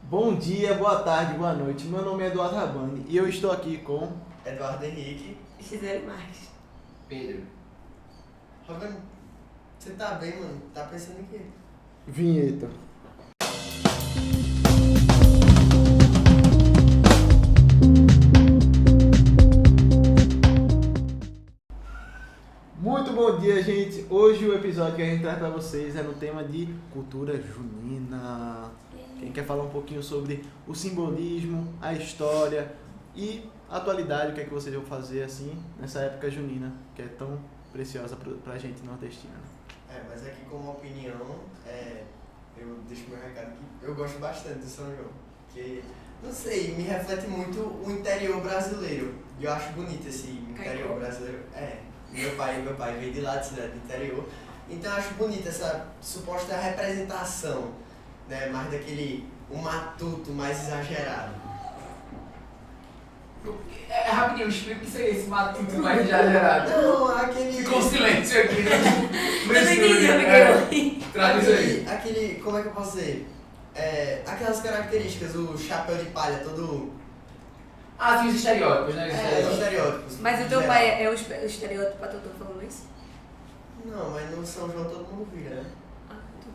Bom dia, boa tarde, boa noite. Meu nome é Eduardo Rabani e eu estou aqui com Eduardo Henrique. Gisele Marques. Pedro. Robin, você tá bem, mano? Tá pensando em quê? Vinheta. Muito bom dia, gente. Hoje o episódio que a gente traz para vocês é no tema de cultura junina. Quem quer falar um pouquinho sobre o simbolismo, a história e a atualidade, o que é que vocês vão fazer assim nessa época junina, que é tão preciosa pra gente nordestina. Mas aqui como opinião, eu deixo meu recado aqui. Eu gosto bastante do São João, porque, não sei, me reflete muito o interior brasileiro. E eu acho bonito esse interior brasileiro. Meu pai veio de lá, de cidade do interior. Então eu acho bonita essa suposta representação, né, mais daquele matuto mais exagerado. Rapidinho, explica o que seria esse matuto mais exagerado. Não, aquele... Ficou um silêncio aqui. Eu não entendi, Traduz aí. Aquele, como é que eu posso dizer? Aquelas características, o chapéu de palha todo... Ah, sim, os estereótipos, né? Os estereótipos. Mas o teu geral. pai é o estereótipo pra tu falando isso? Não, mas no São João todo mundo vira, né?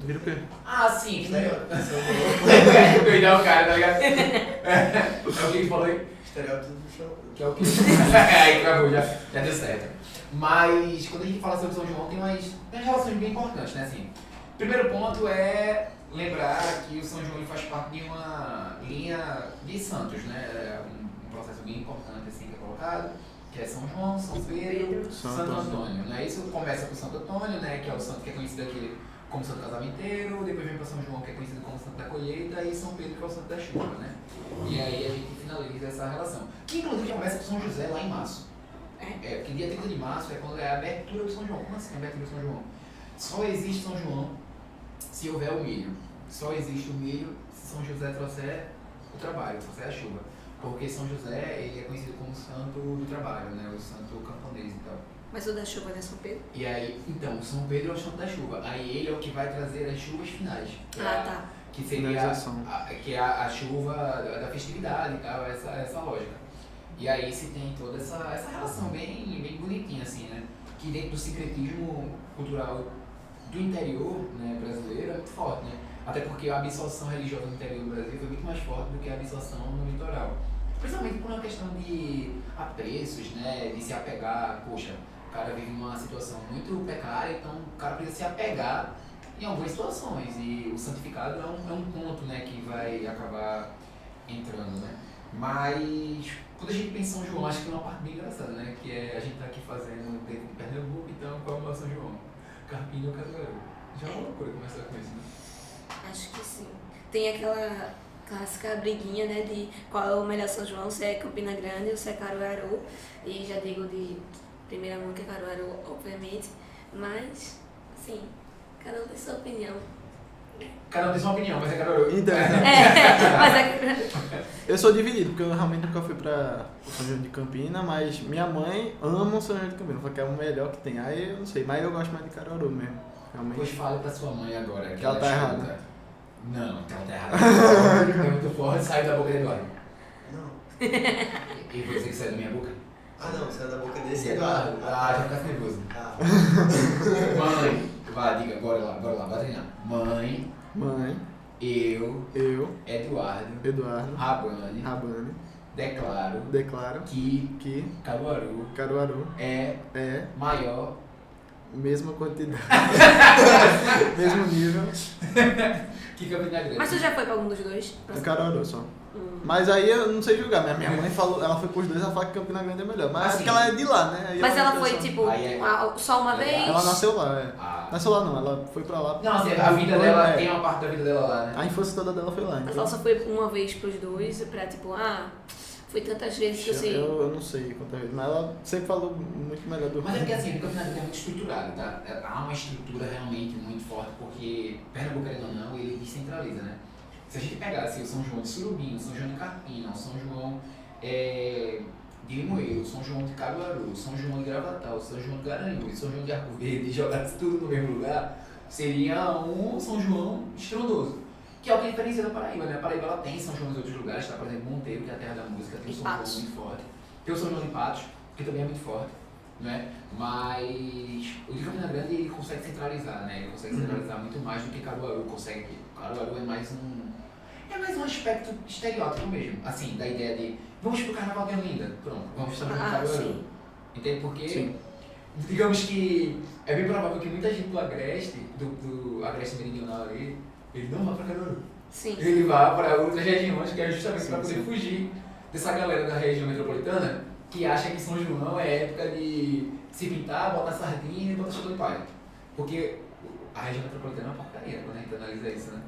Vira o quê? Ah, sim. Estereótipo do São João. Cuidar o cara, tá ligado? É o que ele falou aí? Estereótipo do chão. Que é o que? Aí acabou, já deu certo. Mas quando a gente fala sobre São João, tem umas relações bem importantes, né? Assim, primeiro ponto é lembrar que o São João ele faz parte de uma linha de santos, né? É um processo bem importante assim que é colocado, que é São João, São Pedro, Santo Antônio, né? Isso começa com Santo Antônio, né? Que é o santo que é conhecido aqui como Santo Casamenteiro, depois vem para São João, que é conhecido como Santo da Colheita, e São Pedro, que é o Santo da Chuva, né? E aí a gente finaliza essa relação. Que inclusive começa com São José lá em março. Porque dia 30 de março é quando é a abertura do São João. Como assim a abertura do São João? Só existe São João se houver o milho. Só existe o milho se São José trouxer o trabalho, trouxer a chuva. Porque São José ele é conhecido como o santo do trabalho, né? O santo camponês e tal. Mas o da chuva não é São Pedro? E aí, então, São Pedro é o santo da chuva. Aí ele é o que vai trazer as chuvas finais. Tá. Que seria a chuva da festividade e tal, essa lógica. E aí se tem toda essa relação bem bonitinha, assim, né? Que dentro do sincretismo cultural do interior, né, brasileiro é muito forte, né? Até porque a absorção religiosa no interior do Brasil foi muito mais forte do que a absorção no litoral. Principalmente por uma questão de apreços, né? De se apegar, poxa, o cara vive numa situação muito precária, então o cara precisa se apegar em algumas situações, e o santificado é um ponto, né, que vai acabar entrando, né? Mas quando a gente pensa em São João, acho que é uma parte bem engraçada, né? Que é a gente tá aqui fazendo dentro de Pernambuco, então qual é o nosso São João? Carpinho ou Caruaru? Já é uma loucura começar com isso, né? Acho que sim. Tem aquela clássica briguinha, né, de qual é o melhor São João, se é Campina Grande ou se é Caruaru. E já digo de primeira mão que é Caruaru, obviamente. Mas, sim, cada um tem sua opinião. Cada um tem sua opinião, mas é Caruaru. Então, Mas é eu sou dividido, porque eu realmente nunca fui pra São João de Campina, mas minha mãe ama o São João de Campina, porque é o melhor que tem. Aí eu não sei, mas eu gosto mais de Caruaru mesmo, Pois realmente. fale pra sua mãe agora. Que ela tá escuta. errada. Não, que ela tá errada. É muito forte, saiu da boca de Eduardo. Não. E você que saiu da minha boca? Não, saiu da boca desse Eduardo. Eduardo. Já ficasse nervoso. Mãe, vai, diga, bora lá, vai treinar. Mãe, eu, Eduardo, Rabani, declaro que Caruaru é maior, mesma quantidade, mesmo nível, que Campina Grande. Mas tu já foi pra algum dos dois? do Caruaru só. Mas aí eu não sei julgar, minha mãe falou, ela foi pros dois, ela fala que Campina Grande é melhor, mas Assim, porque ela é de lá, né? Aí Mas ela foi, pensou- tipo, Aí só uma vez? Ela nasceu lá, Ah. Nasceu lá não, ela foi pra lá. Não, assim, a vida Foi, dela, é. tem uma parte da vida dela lá, né? A infância toda dela foi lá, Mas então. ela só foi uma vez pros dois, pra tipo, foi tantas vezes que eu sei. Eu não sei quantas vezes, mas ela sempre falou muito melhor do Mas é porque assim, o Campina Grande é muito estruturado, tá? Há uma estrutura realmente muito forte, porque Pernambuco, querendo ou não, ele descentraliza, né? Se a gente pegasse o São João de Surubim, o São João de Carpina, o São João de Limoeiro, o São João de Caruaru, o São João de Gravatal, o São João de Garanhuns, o São João de Arco Verde, e jogasse tudo no mesmo lugar, seria um São João estrondoso. que é o que diferencia da Paraíba, né? A Paraíba ela tem São João em outros lugares, tá? Por exemplo, Monteiro, que é a terra da música, tem um São João Patos. muito forte. Tem o São João de Patos, que também é muito forte, né? Mas o de Campina Grande ele consegue centralizar, né? Ele consegue centralizar muito mais do que Caruaru consegue. Caruaru é mais um aspecto estereótipo mesmo, assim, da ideia de vamos pro Carnaval de Olinda, pronto, vamos São João de Caruaru. Sim. Entende? Porque, Sim. digamos que é bem provável que muita gente do Agreste, do Agreste Meridional ali, ele não vá pra Caruaru. Sim. Ele vai para outras regiões, que é justamente para poder sim. fugir dessa galera da região metropolitana que acha que São João é época de se pintar, botar sardinha e botar chapéu de palha. Porque a região metropolitana é uma porcaria quando a gente analisa isso, né?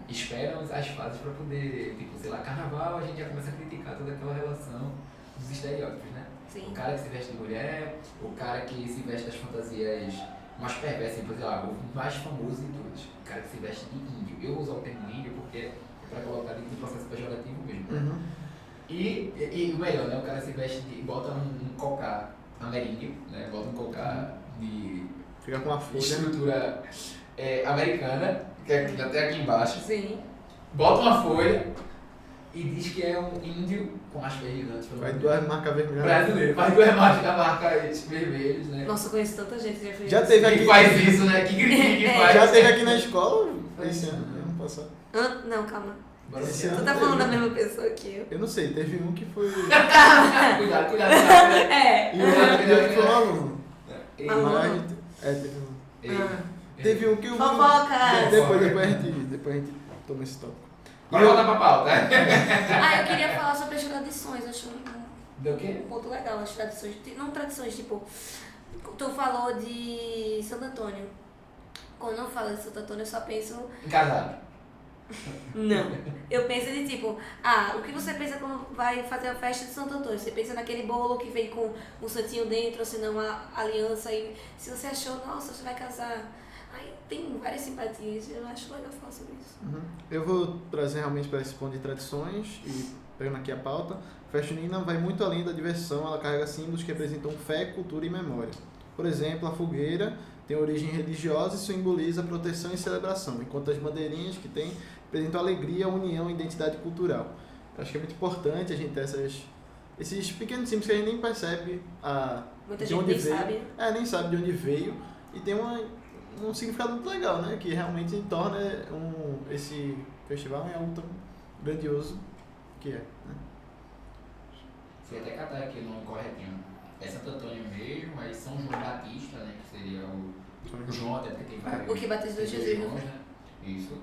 Esperam as fases para poder, tipo, sei lá, carnaval, a gente já começa a criticar toda aquela relação dos estereótipos, né? Sim. O cara que se veste de mulher, o cara que se veste das fantasias mais perversas, por exemplo, o mais famoso de todos, o cara que se veste de índio. Eu vou usar o termo índio porque é para colocar dentro do processo pejorativo mesmo. E o melhor, né? O cara se veste de. Bota um cocá ameríndio, né? Bota um cocá de Fica com uma folha. estrutura americana, que é até aqui embaixo. Sim. Bota uma folha e diz que é um índio com as gigantes. Faz 2 marcas vermelhas. Brasileiro, faz 2 marcas vermelhas, né? Nossa, eu conheço tanta gente que já fez Já isso. teve Que aqui. faz isso, né? Que critique, que faz. Já teve aqui na escola esse ano passado. Não, calma. Bora Esse ser- ano Tu tá falando da mesma pessoa que eu. Eu não sei, teve um que foi. Cuidado. É. E o outro que foi um aluno. Ei, Aluno. Mas. Teve um. ei, Teve um que o. Fofocas. Depois a gente toma esse tópico. Bora voltar pra pauta. Eu queria falar sobre as tradições. Eu acho Do quê? um ponto legal as tradições. Não tradições, tipo, tu falou de Santo Antônio. Quando eu falo de Santo Antônio, eu só penso. Casado. Não. Eu penso de tipo, o que você pensa quando vai fazer a festa de Santo Antônio? Você pensa naquele bolo que vem com um santinho dentro, ou se não a aliança. E se você achou, nossa, você vai casar. Aí tem várias simpatias. Eu acho legal falar sobre isso. Eu vou trazer realmente para esse ponto de tradições e pegando aqui a pauta. A festa junina vai muito além da diversão, ela carrega símbolos que representam fé, cultura e memória. Por exemplo, a fogueira tem origem religiosa e simboliza proteção e celebração, enquanto as bandeirinhas que tem representam alegria, união e identidade cultural. Eu acho que é muito importante a gente ter esses pequenos símbolos que a gente nem percebe Muita de gente onde nem veio. sabe. Nem sabe de onde veio e tem um significado muito legal, né? Que realmente torna esse festival em algo tão grandioso que é. Né? Fui até catar aqui o nome corretinho. É Santo Antônio mesmo, aí São João Batista, né? Que seria o João, até porque tem vários. O que batizou tem Jesus, Joões, né? né? Isso.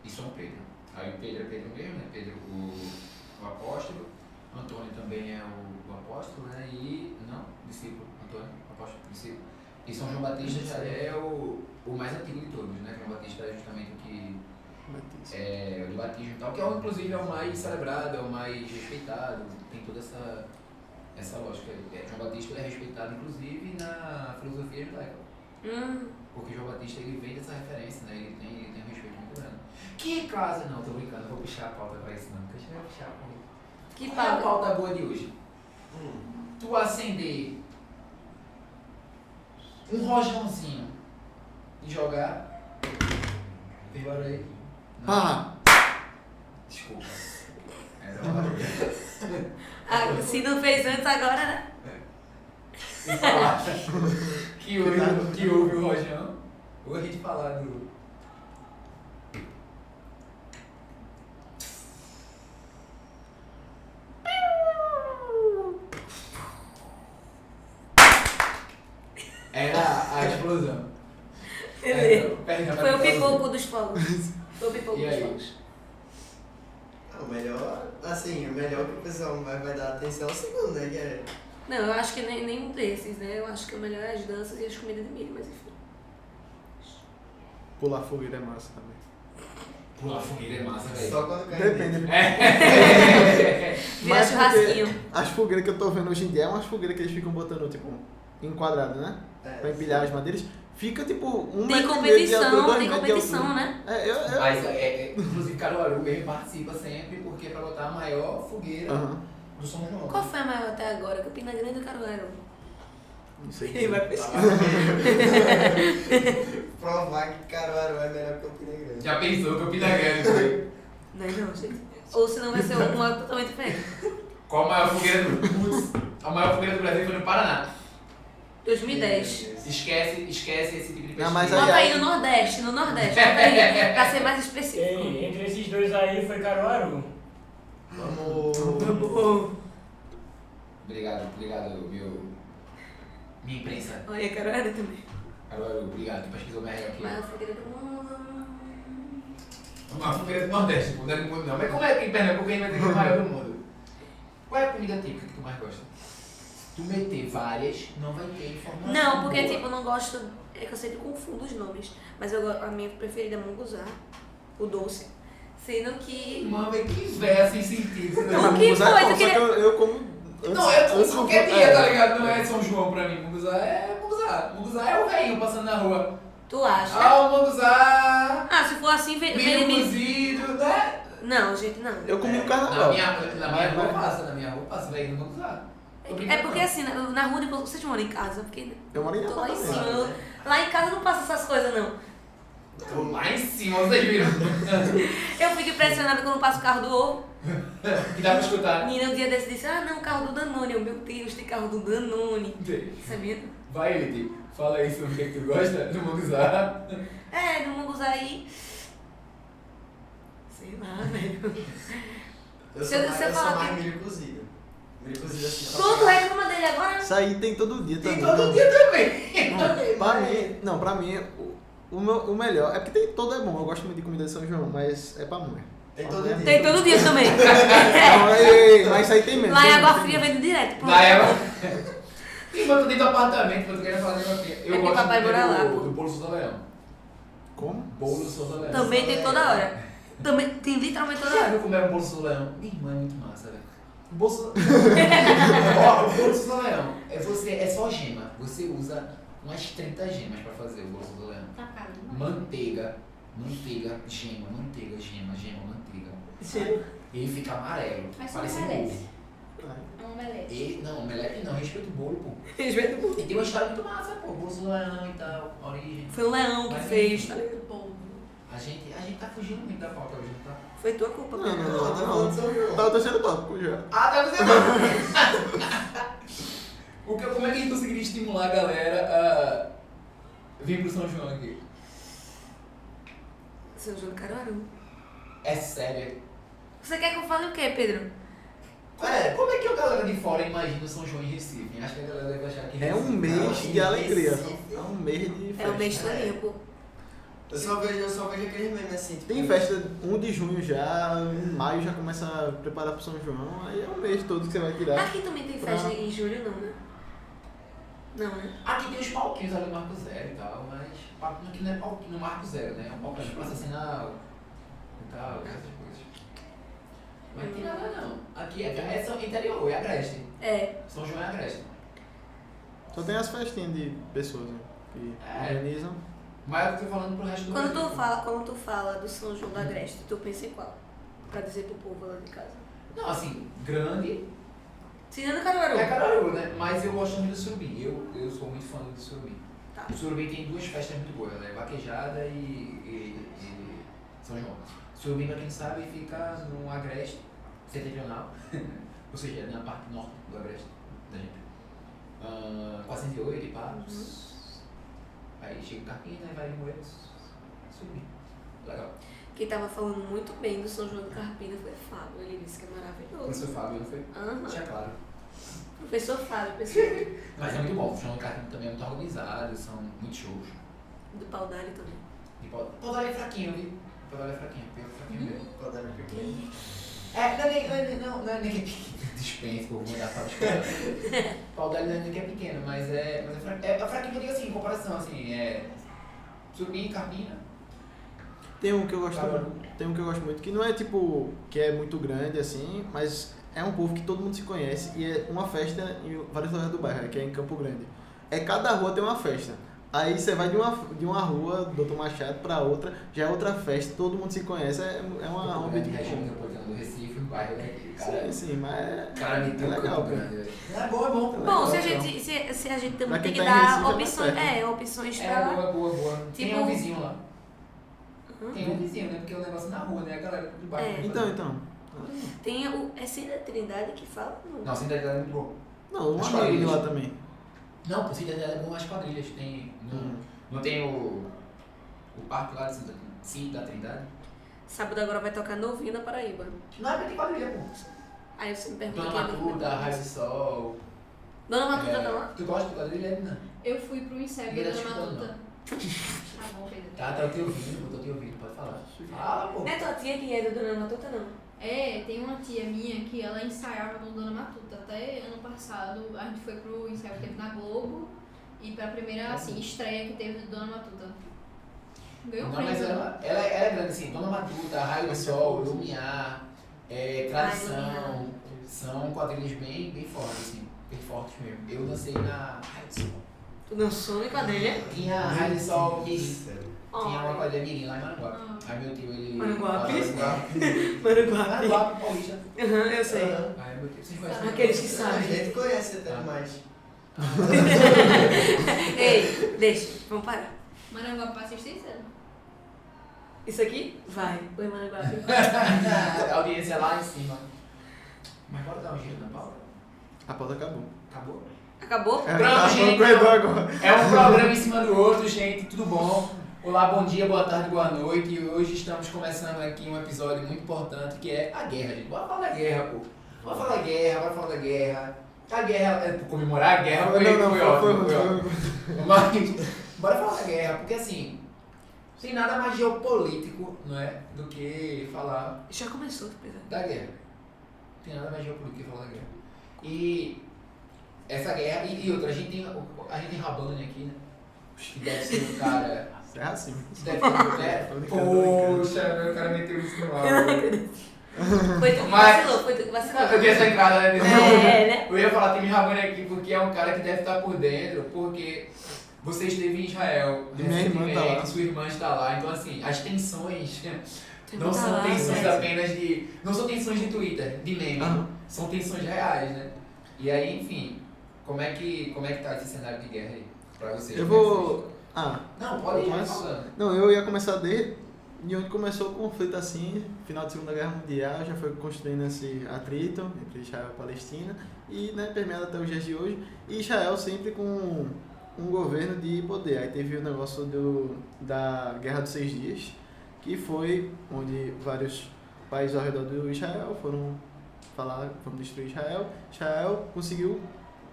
E São Pedro. Aí o Pedro é Pedro mesmo, né? Pedro o apóstolo. Antônio também é o apóstolo, né? E. Não, discípulo. Antônio, apóstolo, discípulo. E São João Batista já é o mais antigo de todos, né? João Batista é justamente o que. O de batismo e tal, que inclusive é o mais celebrado, é o mais respeitado, tem toda essa lógica. João Batista ele é respeitado inclusive na filosofia judaica. Porque João Batista ele vem dessa referência, né? Ele tem um respeito muito grande. Que casa, não, tô brincando, não vou puxar a pauta pra isso não, porque eu vou puxar a pauta. Que Qual é a pauta? pauta boa de hoje? Tu acender um rojãozinho e jogar. Tem barulho aí? Não. Pá! Desculpa. Era uma Se não fez antes, agora, né? E falar que houve o rojão. Ou a gente falar do. Era a explosão. Beleza. Perdão, Foi o mas- pipoco dos fogos. Foi o pipoco E dos aí? fogos. O melhor, assim, o melhor que o pessoal vai dar atenção é o segundo, né? Que é Não, eu acho que nenhum desses, né? Eu acho que o melhor é as danças e as comidas de milho, mas enfim. Pular fogueira é massa também. Pular fogueira é massa, velho. só quando cai Depende. dentro. Vira Mas churrasquinho. porque as fogueiras que eu tô vendo hoje em dia é umas fogueiras que eles ficam botando, tipo, enquadrado, né? Pra empilhar as madeiras. Fica, tipo, um Tem metro e meio de altura, competição, 2 tem metros de competição, altura. né? Mas, inclusive, Caruaru mesmo participa sempre porque é pra botar a maior fogueira Aham. do São João. Qual foi a maior até agora? Campina Grande ou Caruaru? Não sei. Quem vai pesquisar? provar que Caruaru é melhor que Campina Grande. Já pensou Campina Grande, foi? Não é não, gente. Ou senão vai ser uma totalmente diferente. Qual a maior fogueira do A maior fogueira do Brasil foi no Paraná. 2010. Esquece esse tipo de pesquisa. Não, mas Bota aí no Nordeste, Bota aí, pra ser mais específico. Ei, entre esses dois aí foi Caruaru. Vamos. Obrigado, minha imprensa. Olha, Caruaru também. Caruaru, obrigado, que pesquisou minha regra aqui. Maior fogueira do mundo. Uma fogueira do Nordeste, pô, não é do mundo não. Mas como é que em Pernambuco a gente vai ter que é o maior do mundo? Qual é a comida típica que tu mais gosta? Se tu meter várias, não vai ter informação. Não, porque boa. tipo, eu não gosto. É que eu sempre confundo os nomes. Mas a minha preferida é munguzá, o doce. Sendo que. Mano, é que véia sem sentido. Né? Não, que Munguzá foi? é Tu bom, só queria- que eu como... Não, eu como antes qualquer do- dia, tá ligado? Não é São João pra mim. Munguzá é Munguzá. Munguzá é o velhinho passando na rua. Tu acha? Ah, o Munguzá, Ah, se for assim, vem. milho cozido, né? Não, gente, não. Eu comi no Na carnaval. minha rua passa, velho, no Munguzá. É porque assim, na rua depois vocês moram em casa, porque Eu moro em tô lá em apartamento. cima. Lá em casa não passa essas coisas, não. Tô lá em cima, vocês viram? Eu fico impressionada quando passa o carro do ovo. Que dá pra escutar. Nina um dia desse disse, ah não, o carro do Danone. Eu, meu Deus, tem carro do Danone. Sabia? Vai, Lidi, fala aí sobre o que tu gosta do Munguzá. É, no Munguzá aí. Sei lá, velho. Eu Se sou eu- mais, se eu eu sou falar mais que- milho cozido. Milho cozido assim. Todo reclama dele agora. Isso aí tem todo dia Tem também. todo dia também. Pra mim, o melhor... É porque todo é bom. Eu gosto muito de comida de São João, mas é pamonha. Tem todo dia. Tem todo dia também. Não, mas isso aí tem menos. Lá em tem Água menos, Fria tem vendo direto. Pronto. Na época. Enquanto dentro do apartamento, quando tu queria falar de uma coisa. Eu É que gosto papai muito mora lá, do, pô. do bolo Souza Leão. Como? Bolo Souza Leão. Também tem toda hora. Também tem literalmente toda Já hora. viu comer um bolo Souza Leão? Irmã, é muito massa, velho. O bolo Souza... Ó, o bolo Souza Leão é só gema. Você usa umas 30 gemas pra fazer o bolo Souza Leão. Tá caro, Manteiga, gema, manteiga. Ele fica amarelo, Mas só parece um omelete. bolo. É um omelete. Não, omelete não, respeita o bolo, pô. Respeito muito. E tem uma história muito massa, pô. Bolo Souza Leão e tal, a origem. Foi o Leão que Mas fez, enfim. tá ligado? Bom. A gente tá fugindo muito da pauta hoje, não tá? Foi tua culpa, Não, Pedro. não, Não, tá falando de São João. Tá o terceiro tópico já. Ah, tá fazendo. Como é que a gente conseguiria estimular a galera a vir pro São João aqui? São João do Caruaru. É sério. Você quer que eu fale o quê, Pedro? Como é que a galera de fora imagina o São João em Recife? Acho que a galera deve achar que É um Recife- mês Não, de alegria. Recife. É um mês de festa. É o mês todinho, pô. Eu só vejo aqueles memes assim. Tipo, Tem festa 1 de junho já, em maio já começa a preparar pro São João, aí é o mês todo que você vai tirar. Aqui também tem festa em julho, não, né? Não, né? Aqui tem os palquinhos ali no Marco Zero e tal, mas aqui não é palquinho no Marco Zero, né? É um palquinho de praça sinal e tal, essas coisas. Mas não tem nada não. Aqui é São interior, é Agreste. É. São João é Agreste. Só tem as festinhas de pessoas, né, que É. organizam. Mas eu tô falando pro resto do Quando Brasil. tu fala do São João da Agreste, tu pensa em qual? Pra dizer pro povo lá de casa. Não, assim, grande Tirando Caruaru. é Caruaru, né? Mas eu gosto muito do Surubim. Eu sou muito fã do Surubim. Tá. O Surubim tem duas festas muito boas, né? Vaquejada e São João. Surubim, pra quem não sabe, fica no Agreste setentrional, ou seja, na parte norte do Agreste da gente. 408 e Pagos. Aí chega em Carpina e vai em Moeiros. Surubim. Legal. Quem tava falando muito bem do São João do Carpina foi Fábio. Ele disse que é maravilhoso. Professor Fábio, não foi? Aham. Deixa claro. Professor Fábio, pessoal. Mas é muito bom, o João do Carpina também é muito organizado, são muitos shows. Do Paudalho também. E Paudalho é fraquinho, viu? Paudalho é fraquinho mesmo. Pode dar pequeno. Não é nem que é pequeno, dispensa, vou mudar para escola. Paudalho não é nem que é pequeno, mas é fraquinho. É fraquinho, eu digo assim, em comparação, assim, Surubim, Carpina. Tem um que eu gosto Caruaru. muito, que não é tipo, que é muito grande assim, mas é um povo que todo mundo se conhece e é uma festa em várias lojas do bairro, que é em Campo Grande. Cada rua tem uma festa. Aí você vai de uma rua, Doutor Machado, pra outra, já é outra festa, todo mundo se conhece, é uma Campo onda Grande, de região como. metropolitana do Recife, bairro, né? Cara, Sim, mas cara me deu legal, grande, velho. É bom, é bom. Bom, se a Legal. gente, se a gente Pra também tem quem que tá em dar Recife, é mais opções, perto. opções É, pra... boa. Tem Tipo- um vizinho lá. Hã? Tem um vizinho, né? Porque é um negócio na rua, né? A galera do bairro. É. vai Então, fazer. então. Tem o... É Cida Trindade que fala? Não. Não, Cidade é muito bom. Não, um As amigo de quadrilhas. lá também. Não, por Cidade é bom as quadrilhas. Tem. Não tem o parque lá de da Trindade? Sábado agora vai tocar novinho na Paraíba. Não, é pra ter quadrilha, pô. Aí você me pergunta Dona quem é novinho. Matuta, Raio do Sol. Dona Matuta É, tá lá? Tu gosta de quadrilha, não? Eu fui pro ensaio Ninguém da tá Dona escutando, Matuta. Tá bom, Pedro. Tá te ouvindo, pode falar. Fala, pô. É tua tia que é do Dona Matuta, não? É, tem uma tia minha que ela ensaiava no Dona Matuta. Até ano passado a gente foi pro ensaio que teve na Globo e pra primeira assim, estreia que teve do Dona Matuta. Ganhou um Não, mas prêmio. ela é grande assim, Dona Matuta, Raio do Sol, Lumiar, Tradição, Lumiar. são quadrilhas bem fortes, assim, bem fortes mesmo. Eu dancei na Raio do Sol. Tu dançou em quadrilha? Tinha Raio do Sol Mirim, Sério. tinha uma Oh. quadrilha Mirim lá em Maranguape. Ah. Aí meu tio, ele... Maranguape? Maranguape. Maranguape, Paulista. Aham, eu sei. Aí meu tio, vocês conhecem? Aqueles que A sabem. gente conhece até mais. Ei, deixa, vamos parar. Maranguape pra assistência? Isso aqui? Vai. Oi, Maranguape. A audiência lá em cima. Mas bora dar um giro na pauta. A pauta acabou. Acabou? Acabou? É, Pronto, tá, gente. corredor agora. É um programa em cima do outro, gente. Tudo bom? Olá, bom dia, boa tarde, boa noite. E hoje estamos começando aqui um episódio muito importante que é a guerra, gente. Bora falar da guerra, pô. Bora falar da guerra. A guerra, por comemorar a guerra foi ótimo. Mas, bora falar da guerra, porque assim, tem nada mais geopolítico, não é? Do que falar Já começou, Pedro. da guerra. Tem nada mais geopolítico que falar da guerra. E essa guerra, e outra, a gente tem Rabani aqui, né? Que deve ser um cara. Isso é assim. Deve ser um Poxa, meu cara meteu isso no áudio. Foi tu que Mas- vacilou, foi tu que vacilou. Eu dei essa entrada, né? É, né? Eu ia falar Tim Rabani aqui porque é um cara que deve estar por dentro, porque você esteve em Israel E minha irmã tá recentemente, lá. sua irmã está lá, então assim, as tensões não Tá são lá, tensões né? apenas de. Não são tensões de Twitter, de meme, Aham. são tensões reais, né? E aí, enfim, como é que tá esse cenário de guerra aí pra vocês? Eu Como é que vou. vocês- Ah, Não, pode ir Mas- falando. não, eu ia começar de onde começou o conflito assim, final da Segunda Guerra Mundial, já foi construindo esse atrito entre Israel e Palestina e né, permeado até os dias de hoje. E Israel sempre com um governo de poder. Aí teve o negócio da Guerra dos 6 Dias, que foi onde vários países ao redor do Israel foram falar, vamos destruir Israel. Israel conseguiu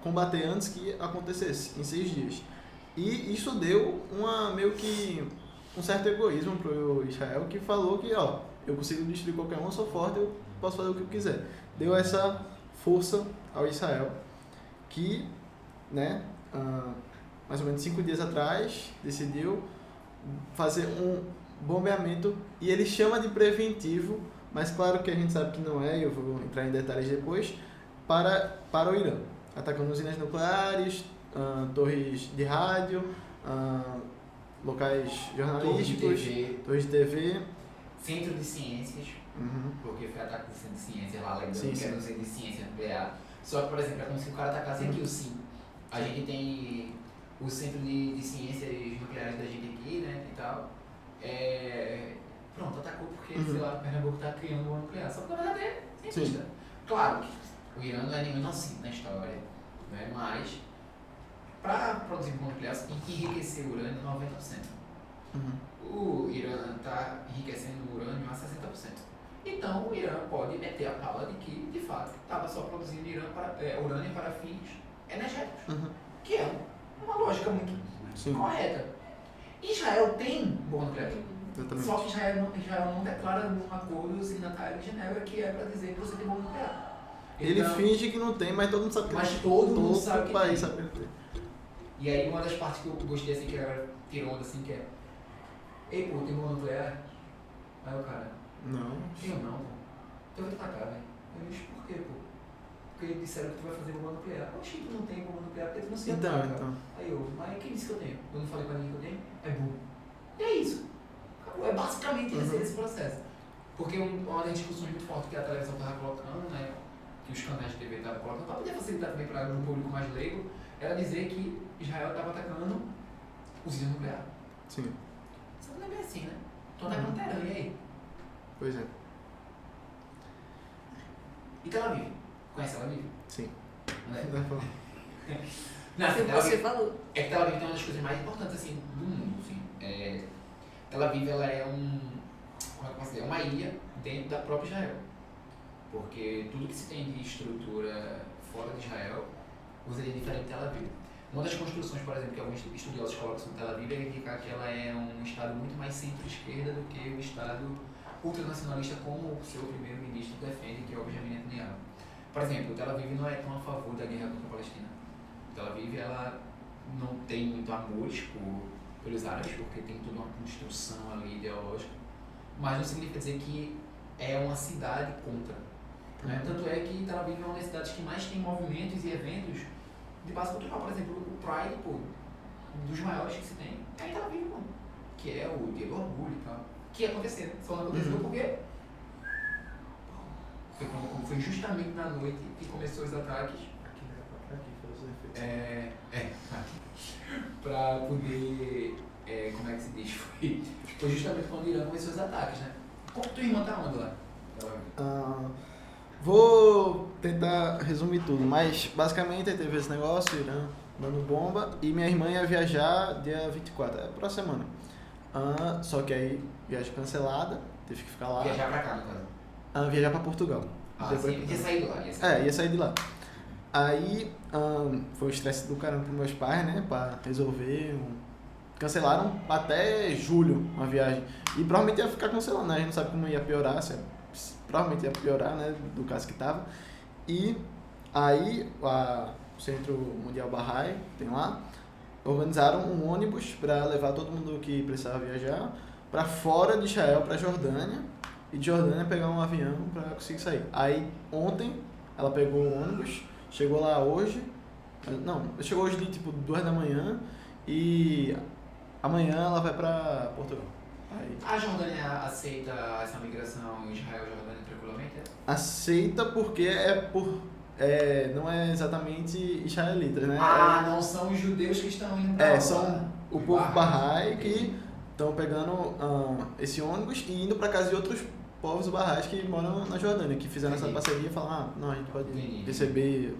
combater antes que acontecesse, em 6 dias. E isso deu meio que um certo egoísmo pro Israel, que falou que, ó, eu consigo destruir qualquer um, eu sou forte, eu posso fazer o que eu quiser. Deu essa força ao Israel, que, né, mais ou menos 5 dias atrás, decidiu fazer um bombeamento, e ele chama de preventivo, mas claro que a gente sabe que não é, eu vou entrar em detalhes depois, para o Irã, atacando usinas nucleares, torres de rádio, locais jornalísticos, torres de TV. Centro de Ciências, Uhum. porque foi ataque de centro de ciência lá, lembrando Sim, que sim. era um centro de ciência nuclear. Só que, por exemplo, é como se o cara atacasse aqui o SIM. A gente tem o centro de ciências nucleares da gente aqui, né, e tal. Pronto, atacou porque, Uhum. sei lá, Pernambuco tá criando uma nuclear. Só que, na verdade, é cientista. Claro que o Irã não é nenhum inocente na história, né, mas para produzir bomba nuclear você tem que enriquecer o urânio 90%. Uhum. O Irã está enriquecendo o urânio a 60%. Então o Irã pode meter a pala de que, de fato, estava só produzindo urânio para fins energéticos, Uhum. que é uma lógica muito Sim, correta. Israel tem bomba nuclear, exatamente. só que Israel não declara num acordo signatário de Genebra que é para dizer que você tem bomba nuclear. Ele Então, finge que não tem, mas todo mundo sabe que mas tem. todo mundo sabe que país tem. sabe que tem. E aí uma das partes que eu gostei assim, que a galera tirou onda assim, que é: ei, pô, tem bomba nuclear? Aí o cara: Não. eu não, pô. Então eu vou te atacar, velho. Eu disse: por quê, pô? Porque disseram que tu vai fazer bomba nuclear. Oxi, tu não tem bomba nuclear porque tu não se Então, ataca. então. Aí eu: mas quem disse que eu tenho? Eu não falei pra ninguém que eu tenho? É burro. E é isso. Acabou. É basicamente Uhum. esse processo. Porque uma das discussões muito fortes foto que a televisão estava colocando, né, que os canais de TV estavam colocando, para poder facilitar também para um público mais leigo, era dizer que Israel estava atacando usina nuclear. Sim, Só que não é bem assim, né? Estão atacando Teherã, e aí? pois é. E Tel Aviv? Conhece Tel Aviv? Sim. Não é? Dá pra falar. Não, assim, Tel Você Aviv, falou. é que Tel Aviv tem uma das coisas mais importantes assim, do mundo. Assim. Tel Aviv ela é como é que eu posso dizer? É uma ilha dentro da própria Israel. Porque tudo que se tem de estrutura fora de Israel usaria diferente de Tel Aviv. Uma das construções, por exemplo, que alguns estudiosos colocam sobre Tel Aviv é indicar que ela é um estado muito mais centro-esquerda do que o estado ultranacionalista como o seu primeiro-ministro defende, que é o Benjamin Netanyahu. Por exemplo, Tel Aviv não é tão a favor da guerra contra a Palestina. Tel Aviv ela não tem muito amores pelos árabes, porque tem toda uma construção ali ideológica, mas não significa dizer que é uma cidade contra. Né? Tanto é que Tel Aviv é uma das cidades que mais tem movimentos e eventos de base cultural. Por exemplo, o Pride, pô, dos maiores que se tem, é em Tel Aviv, mano, que é o Dia do Orgulho e tal. Que ia acontecer, só não aconteceu porque foi justamente na noite que começou os ataques. Pra poder, como é que se diz, foi justamente quando o Irã começou os ataques, né? Como tua irmã tá onde lá? Vou tentar resumir tudo, mas basicamente teve esse negócio, Irã dando bomba, e minha irmã ia viajar dia 24, é próxima semana. Só que aí, viagem cancelada, teve que ficar lá. Viajar pra cá, no caso. Viajar pra Portugal. Sim, ia sair de lá. Ia sair de lá. Aí foi um estresse do caramba pros meus pais, né, pra resolver. Cancelaram até julho uma viagem. E provavelmente ia ficar cancelando, né? A gente não sabe como ia piorar, provavelmente ia piorar, né, do caso que tava. E aí o Centro Mundial Bahá'í, tem lá, organizaram um ônibus para levar todo mundo que precisava viajar para fora de Israel, para Jordânia, e de Jordânia pegar um avião para conseguir sair. Aí ontem ela pegou o ônibus, chegou lá hoje, chegou hoje de tipo 2 da manhã e amanhã ela vai para Portugal. Aí, a Jordânia aceita essa migração Israel-Jordânia tranquilamente? aceita porque não é exatamente israelitas, né? Não são os judeus que estão indo pra lá. São o povo Bahá'í que estão pegando esse ônibus e indo para casa de outros povos Bahá'ís que moram na Jordânia, que fizeram essa parceria e falaram, não, a gente pode receber...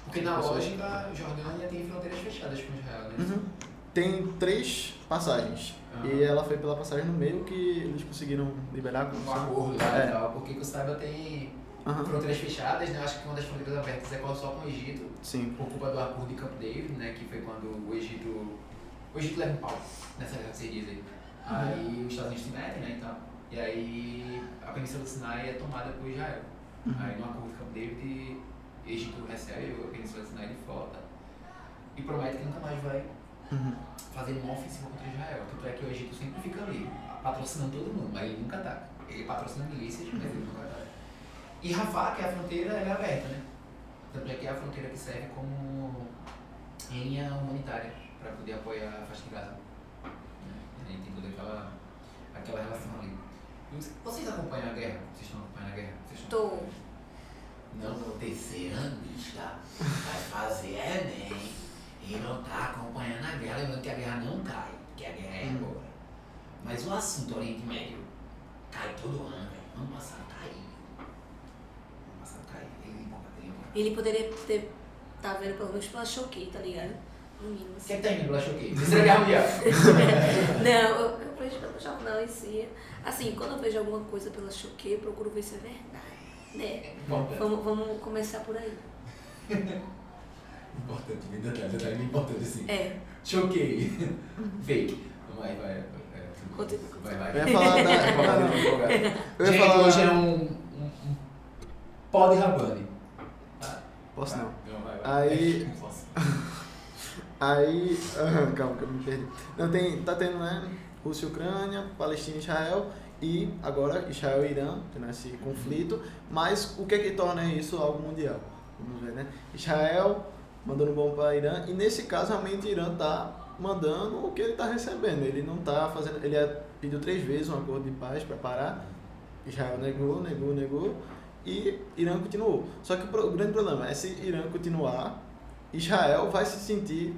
Porque na lógica, Jordânia tem fronteiras fechadas com Israel, né? Uhum. Tem 3 passagens. E ela foi pela passagem no meio que eles conseguiram liberar com um acordo lá e tal, porque que o saiba tem fronteiras fechadas, né? Eu acho que uma das fronteiras abertas é só com o Egito. Sim. Por culpa do acordo de Camp David, né? Que foi quando o Egito leva um pau nessa guerra que você diz aí. Aí os Estados Unidos se metem, né? Então, e aí a Península do Sinai é tomada por Israel. Aí no acordo de Camp David, o Egito recebe a Península do Sinai de volta e promete que nunca mais vai fazer uma ofensiva contra Israel. Tanto é que o Egito sempre fica ali, patrocinando todo mundo, mas ele nunca ataca. Ele patrocina milícias, mas ele nunca ataca. E Rafah, que é a fronteira, ela é aberta, né? Tanto é que é a fronteira que serve como linha humanitária para poder apoiar a faixa de Gaza. E aí tem toda aquela relação ali. Vocês acompanham a guerra? Vocês estão acompanhando a guerra? Estou. Não, terceirandista vai fazer Enem e não tá acompanhando a guerra, lembrando que a guerra não cai, que a guerra é agora. Mas o assunto Oriente Médio cai todo ano, velho. Ano passado caiu. Ano passado caiu. Ele poderia tá vendo pelo menos pela Choquei, tá ligado? No mínimo. O que é que tá indo pela Choquei? Terceira Guerra Mundial. Não, eu vejo pelo jornal em si. Assim, quando eu vejo alguma coisa pela Choquei, eu procuro ver se é verdade. Né? Vamos começar por aí. Importante, bem detalhe importante assim. Choquei. Fake. Vai. Eu ia falar da... Gente, hoje é um pó de Rabani. Posso não. Vai. Aí... Posso. Aí... calma que eu me perdi. Não, tá tendo, né? Rússia e Ucrânia, Palestina e Israel, e agora Israel e Irã, tendo esse conflito, mas o que é que torna isso algo mundial? Vamos ver, né? Israel mandando bomba para Irã, e nesse caso realmente Irã está mandando o que ele está recebendo, ele não está fazendo, ele pediu 3 vezes um acordo de paz para parar, Israel negou, e Irã continuou. Só que o grande problema é se Irã continuar, Israel vai se sentir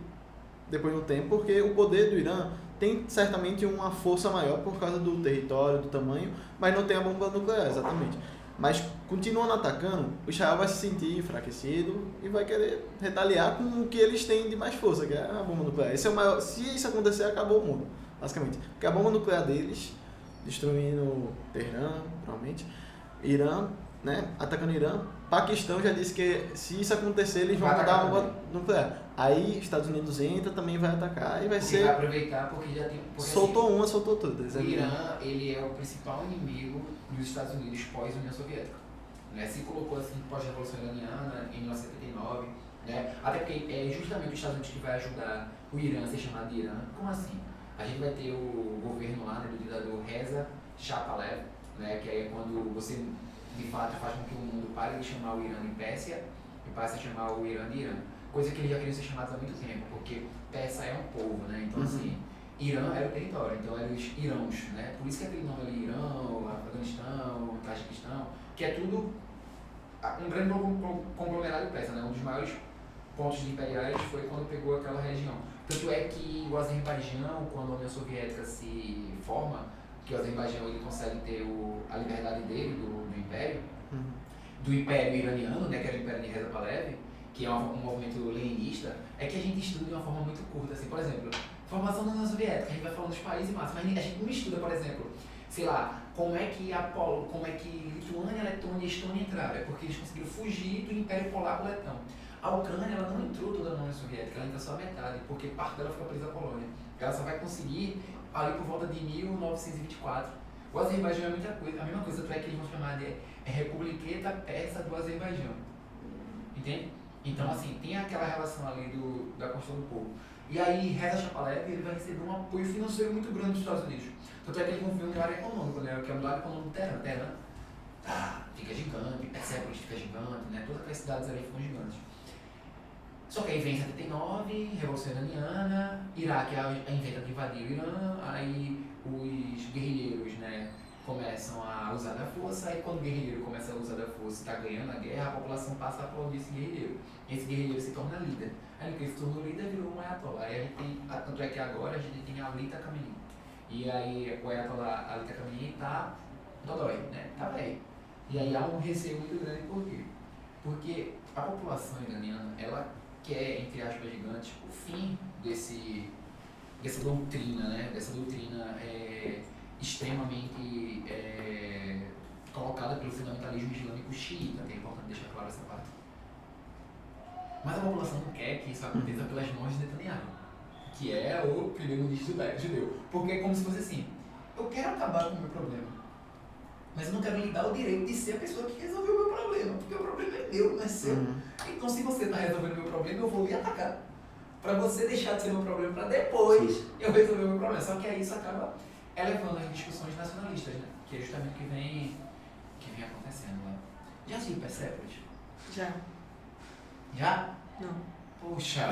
depois de um tempo, porque o poder do Irã tem certamente uma força maior por causa do território, do tamanho, mas não tem a bomba nuclear, exatamente. Mas continuando atacando, o Israel vai se sentir enfraquecido e vai querer retaliar com o que eles têm de mais força, que é a bomba nuclear. Esse é o maior, se isso acontecer, acabou o mundo, basicamente. Porque a bomba nuclear deles, destruindo Teherã, provavelmente, Irã, né, atacando Irã, Paquistão já disse que se isso acontecer, eles vão Vai mandar a atacar bomba nuclear. Aí Estados Unidos entra, também vai atacar e vai Porque vai ser... aproveitar porque já tem... Porque, Soltou uma, soltou todas. o Irã, ele é o principal inimigo dos Estados Unidos pós-União Soviética. Né? Se colocou assim pós-Revolução Iraniana, em 1979, né? Até porque é justamente os Estados Unidos que vai ajudar o Irã a ser chamado de Irã. Como assim? A gente vai ter o governo lá, né, do ditador Reza Shah Pahlavi, né, que é quando você de fato faz com que o mundo pare de chamar o Irã de Pérsia e passe a chamar o Irã de Irã. Coisa que eles já queriam ser chamados há muito tempo, porque Pérsia é um povo, né? Então assim, Irã era o território, então eram os Irãos, né? Por isso que aquele nome ali, Irão, Afeganistão, Tajiquistão, que é tudo um grande conglomerado persa, né? Um dos maiores pontos imperiais foi quando pegou aquela região. Tanto é que o Azerbaijão, quando a União Soviética se forma, que o Azerbaijão ele consegue ter a liberdade dele, do império, do império iraniano, né, que era o império de Reza Pahlavi, que é um movimento leninista, é que a gente estuda de uma forma muito curta, assim, por exemplo, formação da União Soviética, a gente vai falando dos países máximos, mas a gente não estuda, por exemplo, sei lá, como é que Lituânia, Letônia e Estônia entraram, é porque eles conseguiram fugir do Império Polaco-Letão. A Ucrânia, ela não entrou toda na União Soviética, ela entrou só a metade, porque parte dela fica presa à Polônia. Ela só vai conseguir ali por volta de 1924. O Azerbaijão é muita coisa, a mesma coisa, tanto é que eles vão chamar de Republiqueta Persa do Azerbaijão. Entende? Então, assim, tem aquela relação ali da construção do povo. E aí, Reza Shah Pahlavi, ele vai receber um apoio financeiro muito grande dos Estados Unidos. Tanto é que eles vão ver um lado econômico, né? Que é o lado econômico do Teherã. Teherã fica gigante, Persépolis fica gigante, né? Todas aquelas cidades ali ficam gigantes. Só que aí vem 79, Revolução Iraniana, Iraque inventa de invadir o Irã, aí os guerrilheiros, né, começam a usar da força, aí quando o guerrilheiro começa a usar da força e está ganhando a guerra, a população passa a aplaudir esse guerrilheiro. Esse guerrilheiro se torna líder. Aí ele se tornou líder, virou um ayatollah. Aí a gente tem, tanto é que agora a gente tem a Alita Khamenei. E aí o ayatollah Alita Khamenei tá dodói, né, tá velho. E aí há um receio muito grande, por quê? Porque a população iraniana, ela quer, entre aspas gigantes, o fim dessa doutrina, né? Dessa doutrina extremamente colocada pelo fundamentalismo islâmico xiita, que é importante deixar claro essa parte. Mas a população não quer que isso aconteça pelas mãos de Netanyahu, que é o primeiro-ministro judeu. Porque é como se fosse assim, eu quero acabar com o meu problema, mas eu não quero lhe dar o direito de ser a pessoa que resolveu o meu problema, porque o problema é meu, não é seu. Então, se você está resolvendo o meu problema, eu vou lhe atacar. Para você deixar de ser meu problema, para depois eu resolver o meu problema. Só que aí isso acaba elevando as discussões nacionalistas, né? Que é justamente o que vem acontecendo lá. Já assistiu Persépolis? Já. Já? Não. Poxa!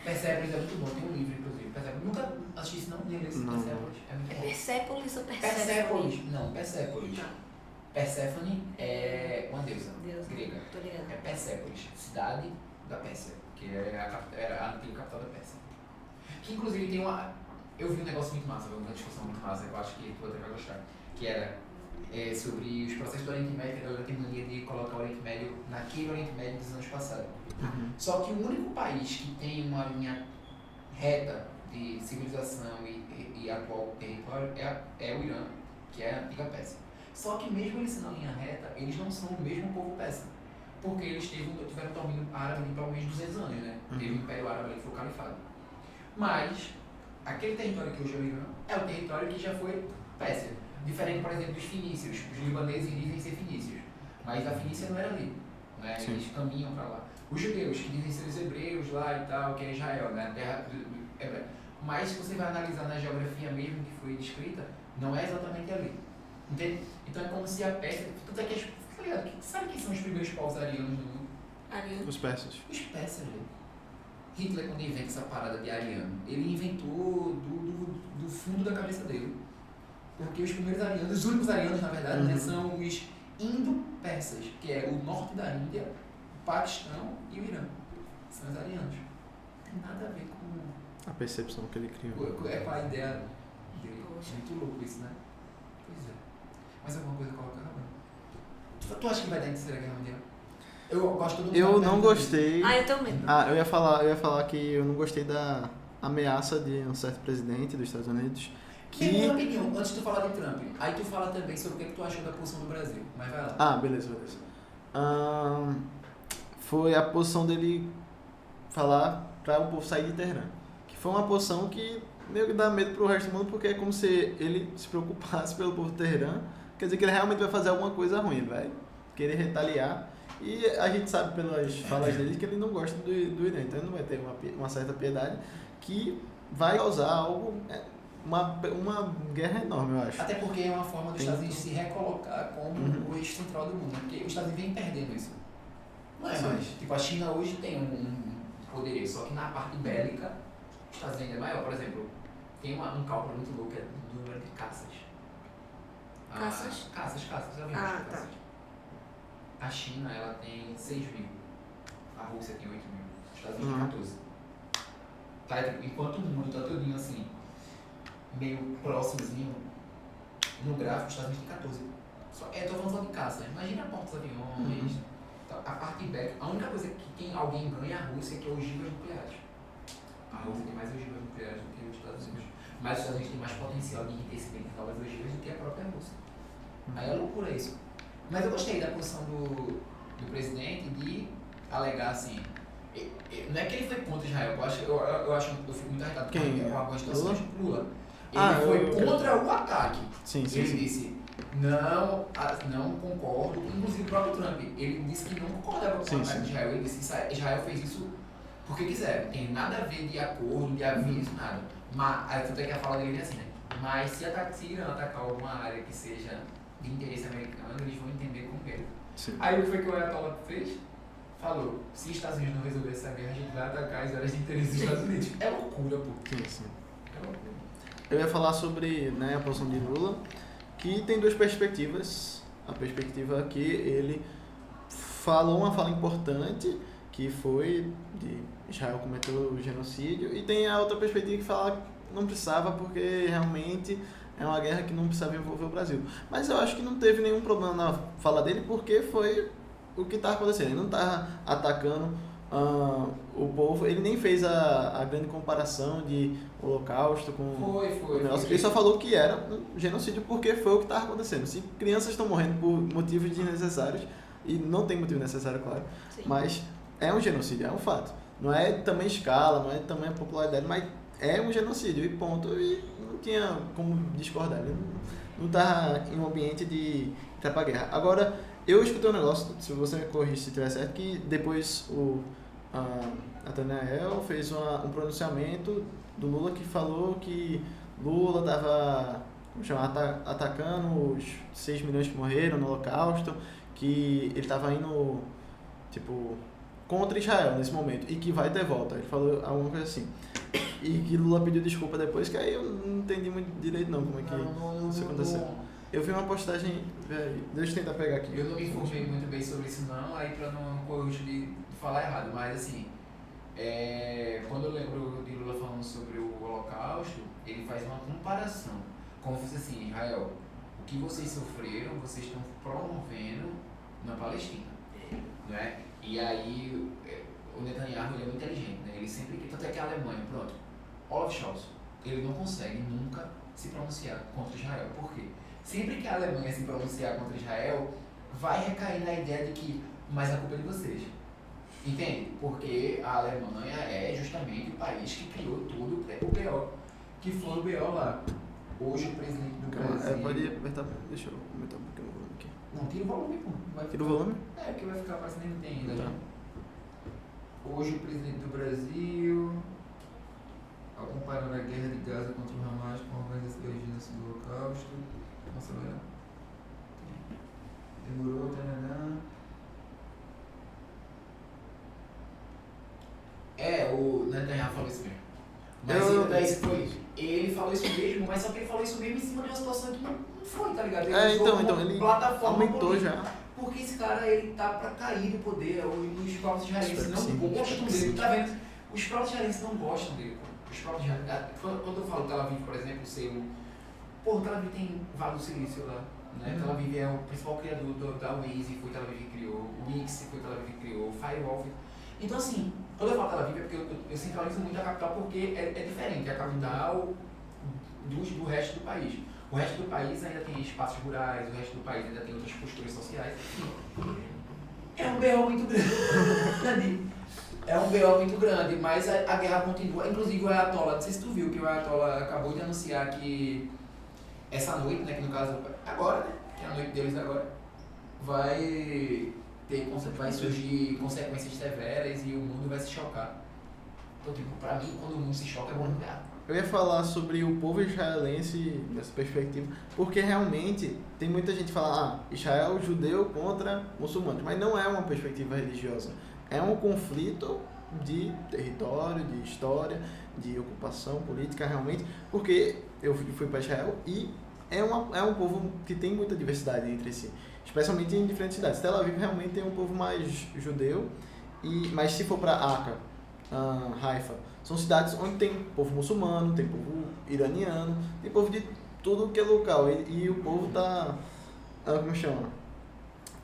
Persépolis é muito bom, tem um livro, inclusive. Persépolis. Nunca assisti isso, não? Nem li esse Persépolis. É muito bom. Persépolis ou Persépolis. Não, Persépolis. Não. Perséfone é uma deusa grega. Tô ligada. É Persépolis, cidade da Pérsia, que era a antiga capital da Pérsia. Que inclusive tem uma... Eu vi um negócio muito massa, uma discussão muito massa, que eu acho que tu até vai gostar, que era sobre os processos do Oriente Médio, que a galera tem mania de colocar o Oriente Médio naquele Oriente Médio dos anos passados. Só que o único país que tem uma linha reta de civilização e atual território é o Irã, que é a antiga Pérsia. Só que mesmo eles sendo na linha reta, eles não são o mesmo povo persa. Porque eles tiveram um domínio árabe de pelo menos 200 anos, né? Teve o Império Árabe ali que foi o Califado. Mas, aquele território que hoje é o Irã é o território que já foi Pérsia. Diferente, por exemplo, dos fenícios. Os libaneses dizem ser fenícios. Mas a Fenícia não era ali. Né? Eles caminham para lá. Os judeus, que dizem ser os hebreus lá e tal, que é Israel, né? A terra hebreia. Mas, se você vai analisar na geografia mesmo que foi descrita, não é exatamente ali. Entende? Então é como se a Pérsia. Tanto é que tá ligado? Sabe quem são os primeiros povos arianos do mundo? Ariano. Os persas. Os persas, velho. Hitler, quando inventa essa parada de ariano, ele inventou do fundo da cabeça dele. Porque os primeiros arianos, os únicos arianos, na verdade, né, são os persas, que é o norte da Índia, o Paquistão e o Irã. São os arianos. Não tem nada a ver com A percepção que ele criou. com a ideia dele. Poxa. Muito louco isso, né? Pois é. Mais alguma coisa colocar, Rabano? Tu acha que vai dar em Terceira Guerra Mundial? Eu gosto do Eu não gostei. Ah, eu também. Eu ia falar que eu não gostei da ameaça de um certo presidente dos Estados Unidos. Tem minha Que. opinião, antes de tu falar de Trump. Aí tu fala também sobre o que tu achou da posição do Brasil. Mas vai lá. Beleza. Foi a posição dele falar para o povo sair de Teherã. Que foi uma posição que meio que dá medo pro resto do mundo, porque é como se ele se preocupasse pelo povo de Teherã. Quer dizer que ele realmente vai fazer alguma coisa ruim, ele vai querer retaliar. E a gente sabe pelas falas dele que ele não gosta do Irã, então ele não vai ter uma certa piedade que vai causar algo, uma guerra enorme, eu acho. Até porque é uma forma dos Tem Estados Unidos se recolocar como o eixo central do mundo, né? Porque os Estados Unidos vem perdendo isso. Não é Sim. mais. Tipo, a China hoje tem um poderio, só que na parte bélica, os Estados Unidos é maior. Por exemplo, tem um cálculo muito louco que é do número de caças. Caças? Caças, já vimos Ah, caças. tá. A China, ela tem 6 mil. A Rússia tem 8 mil. Os Estados Unidos tem 14. Tá, tipo, enquanto o mundo tá todinho assim, meio próximozinho, no gráfico, os Estados Unidos tem 14. Eu tô falando só de caça, né? Imagina portas-aviões. A parte bélica, a única coisa que alguém ganha é a Rússia, que é ogivas nucleares. A Rússia tem mais ogivas nucleares do que os Estados Unidos. Mas os Estados Unidos têm mais potencial de enriquecimento de novas ogivas do que a própria Rússia. Aí é loucura isso. Mas eu gostei da posição do presidente de alegar assim. Não é que ele foi contra Israel, eu fico muito irritado Quem? com algumas situações. Lula. Ele Ah, foi contra o ataque. Sim. Ele disse, não concordo, inclusive o próprio Trump, ele disse que não concordava com o ataque de Israel. Ele disse que Israel fez isso porque quiser, não tem nada a ver de acordo, de aviso, nada. Mas, aí tanto é que a fala dele é assim, né? Mas se Irã atacar alguma área que seja de interesse americano, eles vão entender como é. Sim. Aí o que foi que o Ayatollah fez? Falou, se os Estados Unidos não resolver essa guerra, a gente vai atacar as áreas de interesse dos Estados Unidos. É loucura, pô. Sim. É loucura. Eu ia falar sobre, né, a posição de Lula, que tem duas perspectivas. A perspectiva que ele falou uma fala importante, que foi de Israel cometeu o genocídio, e tem a outra perspectiva que fala que não precisava porque realmente é uma guerra que não precisava envolver o Brasil. Mas eu acho que não teve nenhum problema na fala dele, porque foi o que estava acontecendo. Ele não estava atacando o povo, ele nem fez a grande comparação de Holocausto com o negócio. Ele só falou que era um genocídio porque foi o que estava acontecendo. Se crianças estão morrendo por motivos desnecessários, e não tem motivo necessário, claro, Sim. mas é um genocídio, é um fato. Não é também escala, não é também a popularidade, mas é um genocídio e ponto. E não tinha como discordar. Ele não estava em um ambiente de entrar pra guerra. Agora, eu escutei um negócio, se você me corrige se estiver certo, que depois o Nathaniel fez um pronunciamento do Lula que falou que Lula estava atacando os 6 milhões que morreram no Holocausto, que ele estava indo contra Israel nesse momento e que vai ter volta. Ele falou alguma coisa assim. E que Lula pediu desculpa depois, que aí eu não entendi muito direito não como é que isso aconteceu. Eu vi uma postagem, deixa eu tentar pegar aqui. Eu não me informei muito bem sobre isso não, aí pra não correr o risco de falar errado, mas assim, quando eu lembro de Lula falando sobre o Holocausto, ele faz uma comparação, como se fosse assim, Israel, o que vocês sofreram, vocês estão promovendo na Palestina, não é? E aí, o Netanyahu ele é muito inteligente, né? Ele sempre, tanto é que a Alemanha, pronto, Olaf Scholz, ele não consegue nunca se pronunciar contra Israel, por quê? Sempre que a Alemanha se pronunciar contra Israel, vai recair na ideia de que, mas a culpa é de vocês. Entende? Porque a Alemanha é justamente o país que criou tudo o BO, que foi o BO lá. Hoje o presidente do Brasil... Pode apertar, deixa eu aumentar um pouquinho o volume aqui. Não, tira o volume, pô. Tira o volume? Porque vai ficar parecendo que não tem ainda. Tá. Né? Hoje o presidente do Brasil... Ao comparar a guerra de Gaza contra o Hamas com a organização de genocídio do Holocausto... Nossa, velho. Demorou, o Netanyahu falou isso mesmo. Mas ele falou isso mesmo, mas só que ele falou isso mesmo em cima de uma situação que não foi, tá ligado? Ele então ele plataforma aumentou política. já. Porque esse cara, ele tá pra cair do poder, os próprios israelenses não gostam dele, tá vendo? Os próprios israelenses não gostam dele, pô. Os próprios israelenses, quando eu falo Tel Aviv, por exemplo, ser o... Pô, Tel Aviv tem Vale do Silício lá, né? Tel Aviv é o principal criador da Waze, foi Tel Aviv que criou, o Wix foi Tel Aviv que criou, o Firewall foi... Então assim, quando eu falo Tel Aviv é porque eu centralizo muito a capital porque é diferente, é a capital do resto do país. O resto do país ainda tem espaços rurais, o resto do país ainda tem outras posturas sociais. É um BO muito grande. É um BO muito grande, mas a guerra continua. Inclusive o Ayatollah, não sei se tu viu que o Ayatollah acabou de anunciar que essa noite, né, que no caso agora, né, que é a noite deles agora, vai surgir consequências severas e o mundo vai se chocar. Então, tipo, pra mim, quando o mundo se choca, é bom lugar. Eu ia falar sobre o povo israelense nessa perspectiva, porque realmente tem muita gente que fala, Israel judeu contra muçulmanos, mas não é uma perspectiva religiosa, é um conflito de território, de história, de ocupação política realmente, porque eu fui para Israel e é um povo que tem muita diversidade entre si, especialmente em diferentes cidades. Tel Aviv realmente tem um povo mais judeu, mas se for para Acre, Haifa, são cidades onde tem povo muçulmano, tem povo iraniano, tem povo de tudo que é local. E o povo tá, como chama?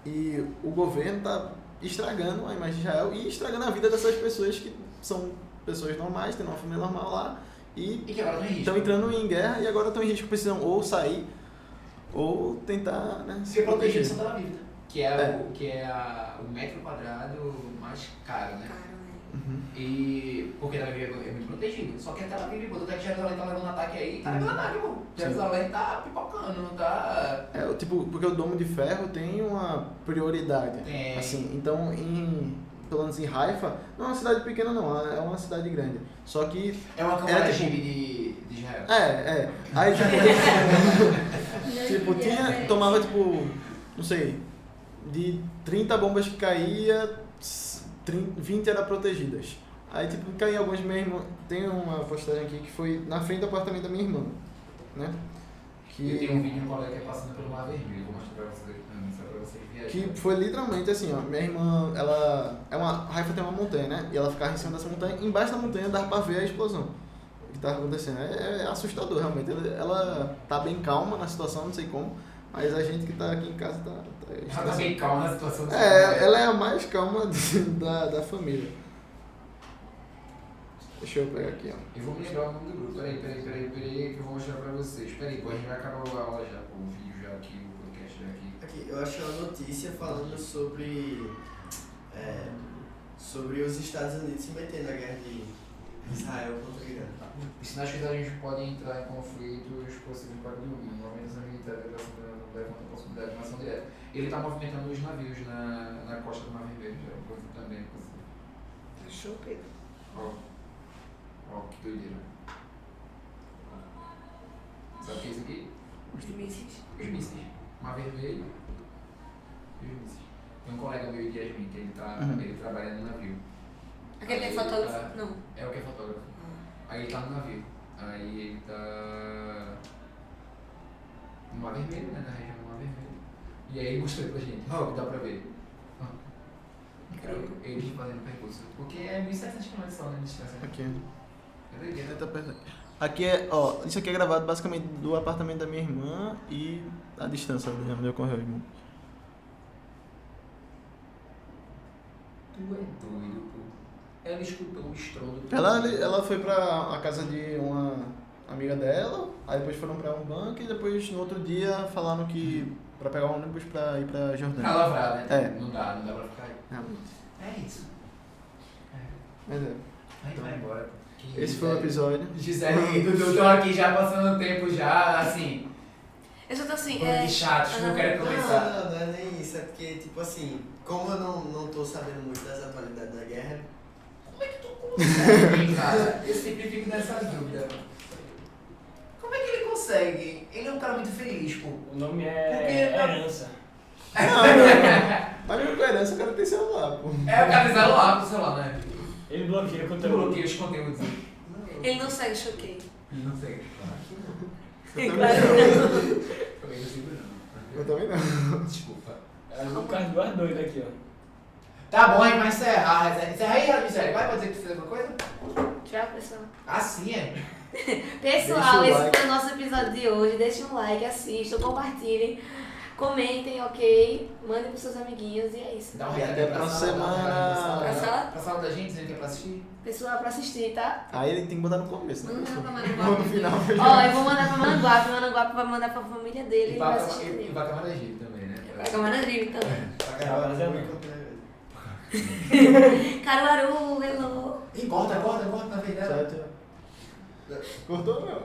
E o governo tá estragando a imagem de Israel e estragando a vida dessas pessoas que são pessoas normais, têm uma família normal lá e que agora estão entrando em guerra e agora estão em risco, precisam ou sair ou tentar, né, se proteger de Tel Aviv, né? Que é o metro quadrado mais caro, né? Uhum. E porque Tel Aviv é muito protegido. Só que a Tel Aviv, quando até que Jerusalém tá levando ataque aí, tá levando ataque, pô. Jerusalém tá pipocando, não tá. Porque o Domo de Ferro tem uma prioridade. Tem. Assim, então, pelo menos em Haifa, não é uma cidade pequena não, é uma cidade grande. Só que... É uma câmara de Israel. Aí, tomava, não sei, de 30 bombas que caía, 20 eram protegidas. Aí, caía algumas mesmo. Tem uma postagem aqui que foi na frente do apartamento da minha irmã, né? Eu tenho um vídeo de um colega passando pelo Mar Vermelho, vou mostrar pra vocês aqui também, só pra vocês viajarem. Que foi literalmente assim, ó, minha irmã, Haifa tem uma montanha, né? E ela ficava em cima dessa montanha, embaixo da montanha dava pra ver a explosão. O que tava acontecendo. É assustador, realmente. Ela tá bem calma na situação, não sei como, mas a gente que tá aqui em casa tá ela tá bem calma na situação. Ela é a mais calma da família. Deixa eu pegar aqui, ó. Eu vou me lembrar o nome do grupo. Peraí, que eu vou mostrar pra vocês. Peraí, pô, a gente vai acabar a aula já, o vídeo já aqui, o podcast já aqui. Aqui, eu achei uma notícia falando sobre os Estados Unidos se metendo na guerra de Israel contra o Irã. Os sinais que a gente pode entrar em conflitos possíveis para o domínio. O aumento da militar da levanta a possibilidade de uma ação direta. Ele está movimentando os navios na costa do Mar Vermelho, já também. Achou, Pedro? Ó, que doideira. Sabe o que é isso aqui? Os mísseis. Os mísseis. Mar Vermelho. Os mísseis. Tem um colega meu de Yasmin que ele trabalha no navio. Aquele é fotógrafo? Não. É o que é fotógrafo. Aí ele tá no navio. Aí ele tá no Mar Vermelho, né? Na região do Mar Vermelho. E aí ele mostrou pra gente. Dá pra ver. Eles fazendo percurso. Porque é 1.700 km só, né? De distância. Aqui. É doideira. Aqui isso aqui é gravado basicamente do apartamento da minha irmã e a distância onde ocorreu, irmão. Tu é doido, pô. Ela escutou o estrondo. Ela foi pra a casa de uma amiga dela, aí depois foram pra um banco e depois no outro dia falaram que pra pegar um ônibus pra ir pra Jordânia. Pra lavrar, né? É. Não dá pra ficar aí. Realmente. É isso. Mas A gente vai embora. esse foi o episódio. Gisele e Dudu estão aqui já passando o tempo já, assim. Eu só tô assim, de chatos, não quero começar. Não é nem isso, é porque, tipo assim, como eu não tô sabendo muito das atualidades da guerra. Como é que tu consegue, cara? Eu sempre fico nessa dúvida. Como é que ele consegue? Ele é um cara muito feliz, pô. O nome Porque é tá- Herança. Mas minha coerência, o cara tem celular, pô. É o cara de celular pro celular, né? Ele bloqueia o Eu conteúdo. bloqueei os conteúdos. ele não segue choquei. Não sei. Claro. Também não sigo, não. Eu também não. Desculpa. As Lucas duas doidas aqui, ó. Tá bom, a gente vai encerrar a resenha. Encerra aí, Michele. Vai, pode dizer que você fez alguma coisa? Tchau, pessoal. Assim é. Pessoal, Deixa o esse like. foi o nosso episódio de hoje. Deixem um like, assistam, compartilhem, comentem, ok? Mandem pros seus amiguinhos e é isso. Dá um E até a próxima semana. Pra sala? Pra sala da gente, dizendo que é pra assistir. Pessoal, pra assistir, tá? Aí ele tem que botar no começo, né? Manda pra Não Maranguape. no final. Ó, eu vou mandar pra Mananguape. Mananguape vai mandar pra família dele. E Ele vai pra assistir comigo. Camaragibe também, né? Pra Camaradrive também. Pra gravar Rapaziada. no encontro. Caruaru, hello. Ih, corta na vez dela. Tchau, tchau. Cortou, meu?